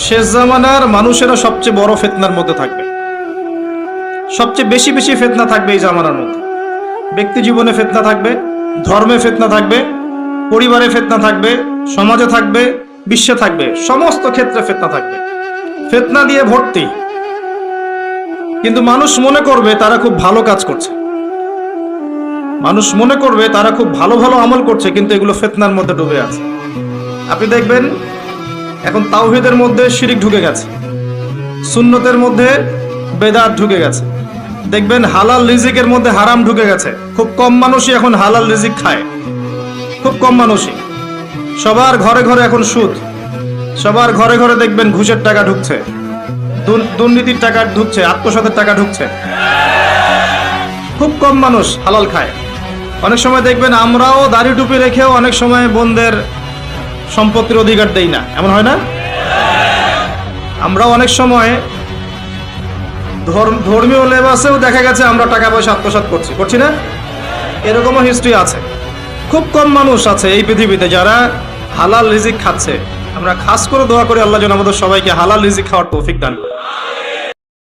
শেষ জামানার মানুষেরা সবচেয়ে বড় ফিতনার মধ্যে থাকবে, সবচেয়ে বেশি বেশি ফিতনা থাকবে এই জামানার মধ্যে। ব্যক্তি জীবনে ফিতনা থাকবে, ধর্মে ফিতনা থাকবে, পরিবারে ফিতনা থাকবে, সমাজে থাকবে, বিশ্বে থাকবে, সমস্ত ক্ষেত্রে ফিতনা থাকবে। ফিতনা দিয়ে ভর্তি। কিন্তু মানুষ মনে করবে তারা খুব ভালো কাজ করছে, মানুষ মনে করবে তারা খুব ভালো ভালো আমল করছে, কিন্তু এগুলো ফিতনার মধ্যে ডুবে আছে। আপনি দেখবেন এখন তাওহীদের মধ্যে শিরিক ঢুকে গেছে, সুন্নতের মধ্যে বেদাত ঢুকে গেছে। দেখবেন হালাল রিজিকের মধ্যে হারাম ঢুকে গেছে। খুব কম মানুষই এখন হালাল রিজিক খায়, খুব কম মানুষই। সবার ঘরে ঘরে এখন সুদ, সবার ঘরে ঘরে দেখবেন ঘুষের টাকা ঢুকছে, দুর্নীতির টাকা ঢুকছে, আত্মসাতের টাকা ঢুকছে। খুব কম মানুষ হালাল খায়। অনেক সময় দেখবেন আমরাও দাড়ি টুপি রেখেও অনেক সময় বোনদের সম্পত্তির অধিকার দেই না, এমন হয় না? আমরাও অনেক সময় ধর্মীয় লেবাসেও দেখা গেছে আমরা টাকা পয়সা আত্মসাৎ করছি না? এরকমও হিস্ট্রি আছে। খুব কম মানুষ আছে এই পৃথিবীতে যারা হালাল রিজিক খাচ্ছে। আমরা খাস করে দোয়া করি আল্লাহ যেন আমাদের সবাইকে হালাল রিজিক খাওয়ার তৌফিক দান করেন।